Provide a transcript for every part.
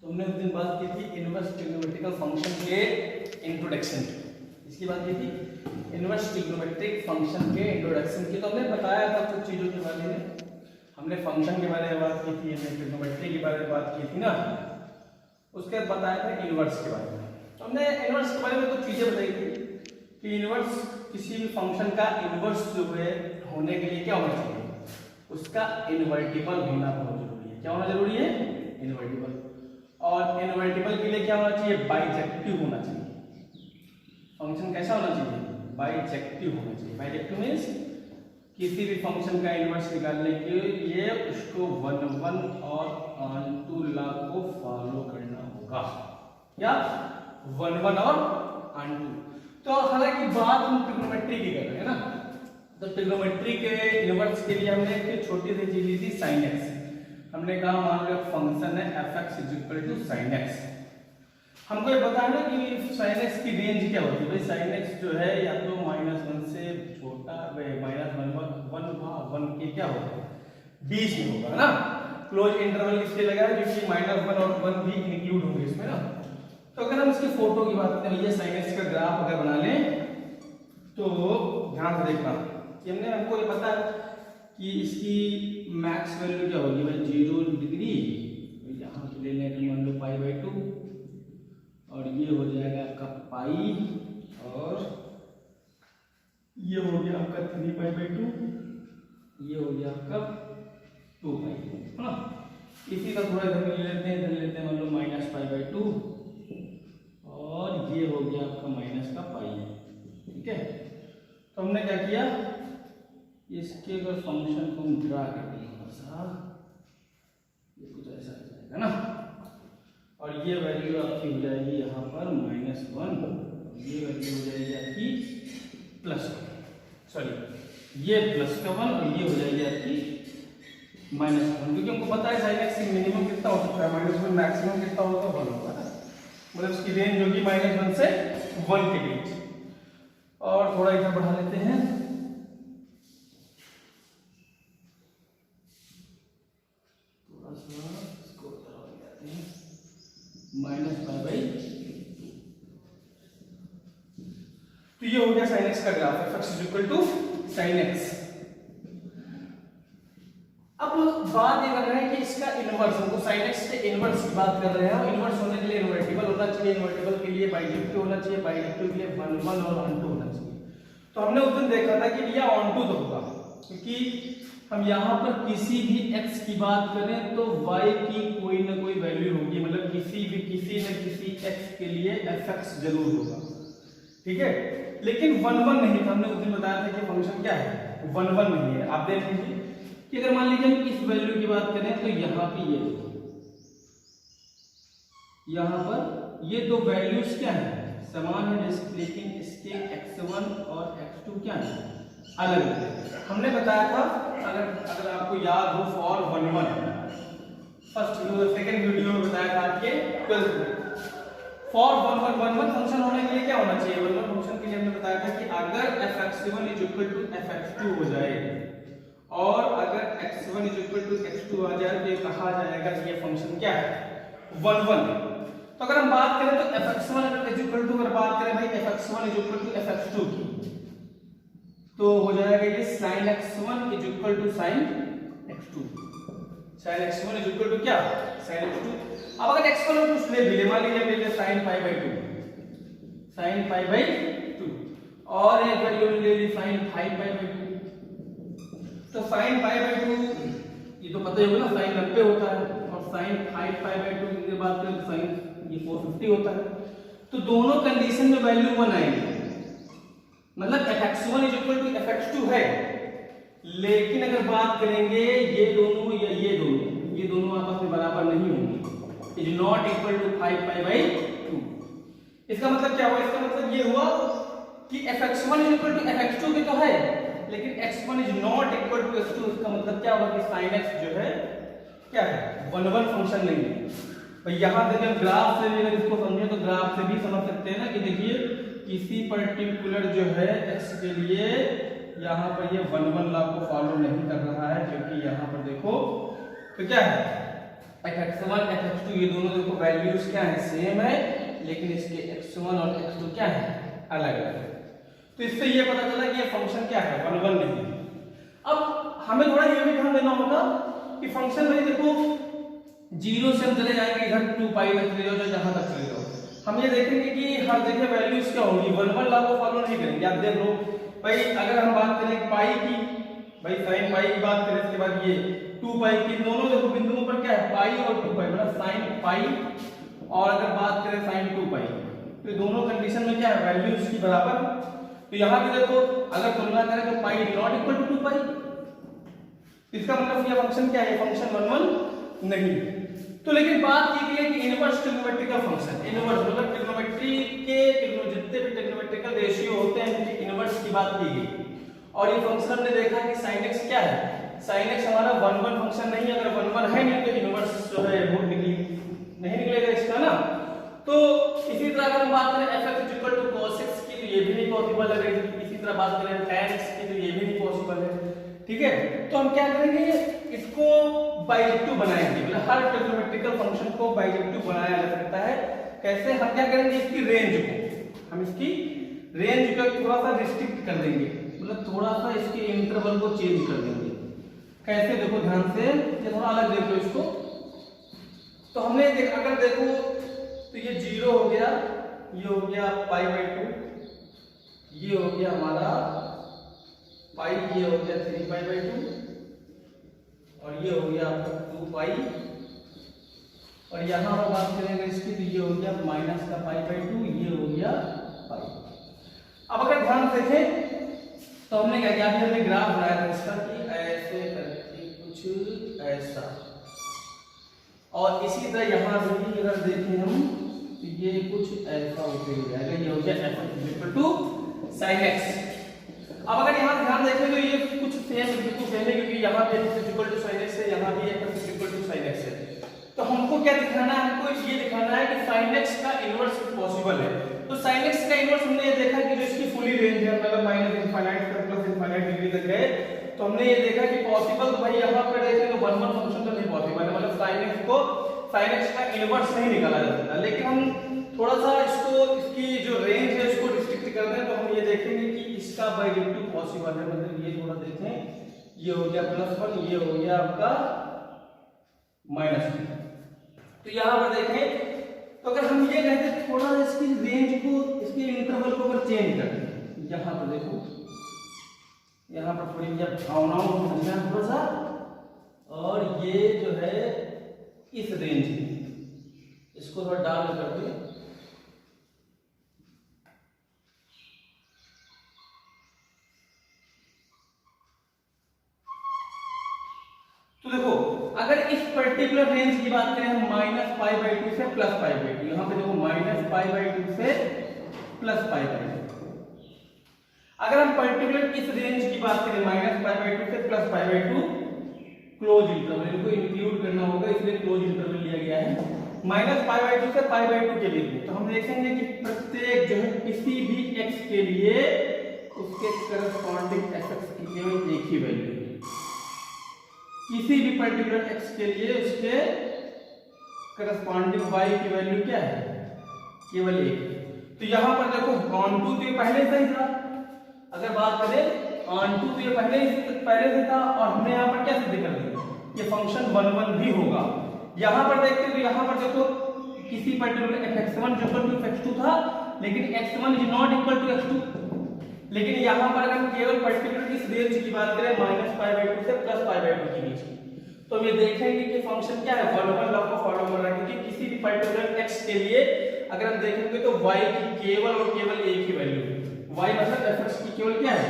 तो हमने उस दिन बात की थी इनवर्स ट्रिग्नोमेट्रिकल फंक्शन के इंट्रोडक्शन की। इसकी बात की थी इनवर्स ट्रिग्नोमेट्रिक फंक्शन के इंट्रोडक्शन की। तो हमने बताया था कुछ चीजों के बारे में, हमने फंक्शन के बारे में बात की थी, हमने ट्रिग्नोमेट्री के बारे में बात की थी ना। उसके बाद बताया था इनवर्स के बारे में। तो हमने इनवर्स के बारे में कुछ चीजें बताई थी कि इनवर्स किसी भी फंक्शन का इनवर्स जो है होने के लिए क्या होना चाहिए, उसका इनवर्टिबल होना बहुत जरूरी है। क्या होना जरूरी है? इनवर्टिबल। और इनवर्टिबल के लिए क्या होना चाहिए? बाइजेक्टिव होना चाहिए। फंक्शन कैसा होना चाहिए? बाइजेक्टिव होना चाहिए। बाइजेक्टिव मींस किसी भी फंक्शन का इनवर्स निकालने के लिए उसको 1 और ऑन लॉ को फॉलो करना होगा, या 1 और ऑन। तो हालांकि बात हम ट्रिग्नोमेट्री की कर रहे हैं ना, तो ट्रिग्नोमेट्री के इनवर्स के लिए हमने एक छोटी सी चीज ली थी sin x। हमने कहा मान लो फंक्शन है fx = sin x। हमको ये बताना कि sin x की रेंज क्या होती है। भाई sin x जो है या तो -1 से छोटा, -1 के क्या होगा, बीच में होगा ना। क्लोज इंटरवल इसलिए लगा है क्योंकि -1 और 1 भी इंक्लूड होंगे इसमें ना। तो अगर हम इसकी फोटो की बात करें, ये sin x का ग्राफ अगर बना लें तो ध्यान से देखना कि हमको ये पता है कि इसकी मैक्स वैल्यू क्या होगी भाई 0 डिग्री। यहाँ पे ले लें मान लो π/2 और ये हो जाएगा आपका पाई, और ये हो गया आपका 3π/2, ये हो गया आपका 2π, है ना। इसी का थोड़ा इधर ले लेते हैं मान लो -π/2 और ये हो गया आपका माइनस का पाई। ठीक है, तो हमने क्या किया, इसके अगर फंक्शन को हम ड्रा कर दें ये कुछ ऐसा हो जाएगा ना, और ये वैल्यू आपकी हो जाएगी यहाँ पर -1 और ये वैल्यू हो जाएगी आपकी +1, सॉरी ये +1 और ये हो जाएगी आपकी -1, क्योंकि हमको पता है sin x की मिनिमम कितना हो सकता है, -1 मैक्सिमम कितना होगा 1 होगा ना, मतलब इसकी रेंज होगी -1 से 1 के बीच। और थोड़ा इधर बढ़ा लेते हैं, थोड़ा सा इसको बढ़ा लेते हैं -π/2। तो ये हो गया sin x का ग्राफ, fx = sin x। अब बात ये कर रहे हैं कि इसका इनवर्स, हमको sin x के इनवर्स की बात कर रहे हैं। इनवर्स होने के लिए इनवर्टिबल होना चाहिए, इनवर्टिबल के लिए बाइजेक्टिव होना चाहिए, बाइजेक्टिव के लिए 1 और ऑन 2 होना चाहिए। तो हमने उस दिन देखा था कि भैया ऑन 2 तो होगा, क्योंकि हम यहाँ पर किसी भी x की बात करें तो y की कोई ना कोई वैल्यू होगी, मतलब किसी न किसी x के लिए fx जरूर होगा। ठीक है, लेकिन 1 नहीं था। हमने उस दिन बताया था कि फंक्शन क्या है, 1 नहीं है। आप देख लीजिए कि अगर मान लीजिए हम इस वैल्यू की बात करें तो यहाँ पे ये यहाँ पर ये दो वैल्यूज क्या है, समान है, लेकिन इसके x1 और x2 क्या है, अलग है। हमने बताया था, अगर आपको याद हो, for 1 first video second video में बताया था आपके 12th में। फॉर 1 फंक्शन होने के लिए क्या होना चाहिए, 1 फंक्शन के लिए हमने बताया था कि अगर fx1 = fx2 हो जाए और अगर x1 = x2 आ जाए तो ये कहा जाएगा कि ये फंक्शन क्या है, 1 तो अगर हम बात करें तो fx1 अगर बात करें भाई fx1 = fx2 की, तो हो जाएगा ये sin x1 = sin x2, sin x1 = क्या, sin x2। अब अगर x1 और कुछ ले भी, मान लीजिए ले sin π/2, sin π/2 और एक वैल्यू ले ली sin 5π/2। तो sin π/2 ये तो पता ही होगा ना, sin 90 होता है, और sin 5π/2 की बात करें तो sin ये 450 होता है। तो दोनों कंडीशन में वैल्यू 1 आएगी, मतलब fx1 = fx2 है। लेकिन अगर बात करेंगे ये दोनों या ये दोनों आपस में बराबर नहीं होंगे, इज नॉट इक्वल टू 5π/2। इसका मतलब क्या हुआ, इसका मतलब ये हुआ कि fx1 = fx2 भी तो है, लेकिन x1 is not equal to x2। इसका मतलब क्या होगा कि sin x जो है क्या है, 1 फंक्शन नहीं है। भाई यहाँ देखिए हम ग्राफ से भी अगर इसको समझे तो ग्राफ से भी समझ सकते हैं ना, कि देखिए किसी पर्टिकुलर जो है x के लिए यहाँ पर ये 1 लॉ को फॉलो नहीं कर रहा है, क्योंकि यहाँ पर देखो तो क्या है fx1 fx2 ये दोनों देखो वैल्यूज क्या है, सेम है, लेकिन इसके x1 और x2 क्या है, अलग अलग है। तो इससे ये पता चला कि ये फंक्शन क्या है, 1 1 नहीं है। अब हमें थोड़ा ये भी ध्यान देना होगा कि फंक्शन में देखो 0 से हम चले जाएंगे इधर 2 पाई तक चले जाओ, जहां तक चले जाओ, हम ये देखेंगे कि हर जगह वैल्यूज क्या होगी, 1 1 लॉ को फॉलो नहीं करेंगे। आप देख लो भाई, अगर हम बात करें पाई की, भाई sin पाई की बात करें, इसके बाद ये 2 पाई की, दोनों देखो बिंदुओं पर क्या है, पाई और 2 पाई, मतलब sin पाई, और अगर बात करें sin 2 पाई, तो दोनों कंडीशन में क्या है, वैल्यूज की बराबर। तो यहां पे देखो अगर तुलना करें तो पाई नॉट इक्वल टू 2 पाई, इसका मतलब ये फंक्शन क्या है, फंक्शन 1 1 नहीं। तो लेकिन बात की गई है कि इनवर्स ट्रिग्नोमेट्रिकल फंक्शन, इनवर्स मतलब ट्रिग्नोमेट्री के जितने भी ट्रिग्नोमेट्रिकल रेशियो होते हैं उनके इनवर्स की बात की गई। और ये फंक्शन हमने देखा कि sin x क्या है, sin x हमारा 1 1 फंक्शन नहीं है, अगर 1 1 है नहीं तो इनवर्स जो है वो नहीं निकलेगा इसका ना। तो इसी तरह अगर हम बात करें fx cos x की, तो ये भी नहीं पॉसिबल है। इसी तरह बात करें tan x की, तो ये भी नहीं पॉसिबल है, ठीक है। तो हम क्या करेंगे, इसको बाइजेक्टिव बनाएंगे, मतलब हर ट्रिग्नोमेट्रिकल फंक्शन को बाइजेक्टिव बनाया जा सकता है। कैसे, हम क्या करेंगे, इसकी रेंज को, हम इसकी रेंज को थोड़ा सा रिस्ट्रिक्ट कर देंगे, मतलब थोड़ा सा इसके इंटरवल को चेंज कर देंगे। कैसे, देखो ध्यान से, ये थोड़ा अलग देखो इसको। तो हमने अगर देखो तो ये 0 हो गया, ये हो गया पाई बाई 2, ये हो गया हमारा पाई, ये हो गया 3 पाई बाई 2, और ये हो गया आपका 2 पाई, और यहां हम बात करेंगे इसकी, तो ये हो गया माइनस का पाई बाई 2, ये हो गया पाई। अब अगर ध्यान से देखें तो हमने क्या किया, अभी हमने ग्राफ बनाया था इसका कि ऐसे करके कुछ ऐसा, और इसी तरह यहां भी अगर देखें हम तो ये कुछ ऐसा होते हो जाएगा, ये हो गया f sin x। अब अगर यहां ध्यान देखें तो ये कुछ सेम बिल्कुल सेम है, क्योंकि यहां पे f sin x है, यहां भी f sin x है। तो हमको क्या दिखाना है, हमको ये दिखाना है कि sin x का इनवर्स पॉसिबल है। तो sin x का इनवर्स हमने ये देखा कि जो इसकी फुली रेंज है, मतलब माइनस इनफाइनाइट से प्लस इनफाइनाइट डिग्री तक है, तो हमने ये देखा कि पॉसिबल, तो भाई यहां पर देखें तो 1 1 फंक्शन तो नहीं पॉसिबल है, मतलब sin x का इनवर्स नहीं निकाला जा सकता। लेकिन हम थोड़ा सा इसको, इसकी जो रेंज है उसको रिस्ट्रिक्ट कर दें, तो हम ये देखेंगे कि इसका बाइजेक्टिव पॉसिबल है। मतलब ये थोड़ा देखें, ये हो गया +1, ये हो गया आपका -2। तो यहां पर देखें तो अगर हम ये कहते थोड़ा इसकी रेंज को, इसके इंटरवल को अगर चेंज कर दें, यहां पर देखो, यहां पर थोड़ी भावनाओं को समझना थोड़ा सा, और ये जो है इस रेंज में इसको थोड़ा डाल करके, तो देखो अगर इस पर्टिकुलर रेंज की बात करें हम -π/2 से +π/2, यहां पे देखो -π/2 से +π/2। अगर हम पर्टिकुलर इस रेंज की बात करें -π/2 से +π/2, क्लोज इंटरवल, इनको इंक्लूड करना होगा, इसलिए क्लोज इंटरवल लिया गया है -π/2 से π/2 के लिए। तो हम देखेंगे कि प्रत्येक जो है किसी भी x के लिए उसके करस्पॉन्डिंग fx की केवल एक ही वैल्यू है, किसी भी पर्टिकुलर x के लिए उसके करस्पॉन्डिंग y की वैल्यू क्या है, केवल एक। तो यहां पर देखो ऑन2 तो ये पहले से ही था, अगर बात करें ऑन2 तो ये पहले से था, और हमने यहां पर क्या सिद्ध कर दिया, ये फंक्शन 1 1 भी होगा। यहां पर देखते हैं तो यहां पर देखो किसी पर्टिकुलर fx1 = x2 था, लेकिन x1 is not equal to x2। लेकिन यहां पर अगर हम केवल पर्टिकुलर इस रेंज की बात करें -π/2 से +π/2 के बीच की, तो हम ये देखेंगे कि फंक्शन क्या है, 1 1 लॉ को फॉलो कर रहा है, क्योंकि किसी भी पर्टिकुलर x के लिए अगर हम देखेंगे तो y की केवल और केवल एक ही वैल्यू है, y मतलब fx की केवल क्या है,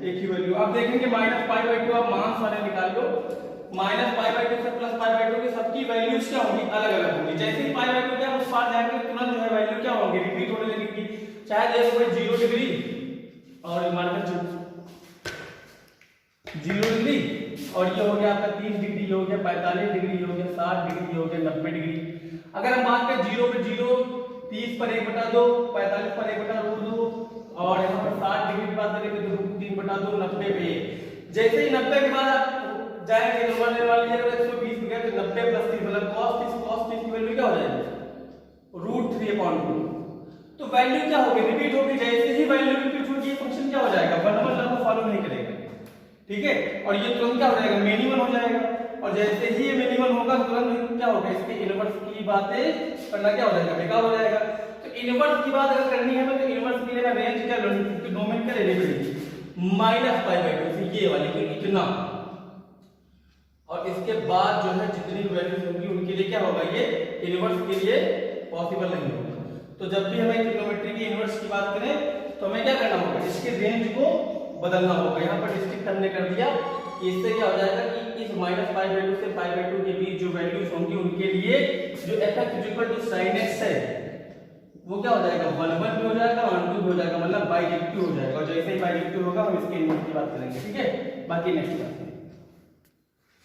एक ही वैल्यू। अब देखेंगे -π/2 आप मान सारे निकाल लो, -π/2 से +π/2 की सबकी वैल्यूज क्या होंगी, अलग अलग होंगी। जैसे ही π/2 क्या उस पार जाएंगे तुरंत जो है वैल्यू क्या होंगी, रिपीट होने लगेगी। चाहे देखो भाई 0 डिग्री और माइनस 0 डिग्री, और ये हो गया आपका 30 डिग्री, ये हो गया 45 डिग्री, ये हो गया 60 डिग्री, ये हो गया 90 डिग्री। अगर हम बात करें 0 पे 0, 30 पर 1/2, 45 पर 1/√2, और यहाँ पर 60 डिग्री की बात करेंगे तो √3/2, 90 पे 1। जैसे ही 90 के बाद आप जाएंगे नंबर लेने वाली है, अगर 120 हो गया तो 90 प्लस 30 मतलब cos 30 की वैल्यू क्या हो जाएगी √3/2। तो वैल्यू क्या होगी रिपीट होगी, जैसे ही वैल्यू रिपीट होगी फंक्शन क्या हो जाएगा 1/1 लॉ को फॉलो नहीं करेगा, ठीक है। और ये तुरंत क्या हो जाएगा मिनिमम हो जाएगा, और जैसे ही ये मिनिमम होगा तुरंत क्या होगा इसके इनवर्स की बातें करना क्या हो जाएगा बेकार हो जाएगा। तो इनवर्स की बात अगर करनी है तो इनवर्स के लिए मैं रेंज क्या डोमेन क्या लेनी पड़ेगी -π/2 ये वाली तो इतना, और इसके बाद जो है जितनी वैल्यूज होंगी उनके लिए क्या होगा ये इनवर्स के लिए पॉसिबल नहीं होगा। तो जब भी हमें ट्रिग्नोमेट्री की इनवर्स की बात करें तो हमें क्या करना होगा इसके रेंज को बदलना होगा। यहाँ पर डिस्ट्रिक्ट हमने कर दिया, इससे क्या हो जाएगा कि इस -π/2 से π/2 के बीच जो वैल्यूज होंगी उनके लिए जो f(x) sin x है वो क्या हो जाएगा 1/1 भी हो जाएगा 1/2 भी हो जाएगा, मतलब बाइजेक्टिव हो जाएगा। और जैसे ही बाइजेक्टिव होगा हम इसके इनवर्स की बात करेंगे, ठीक है। बाकी नेक्स्ट बात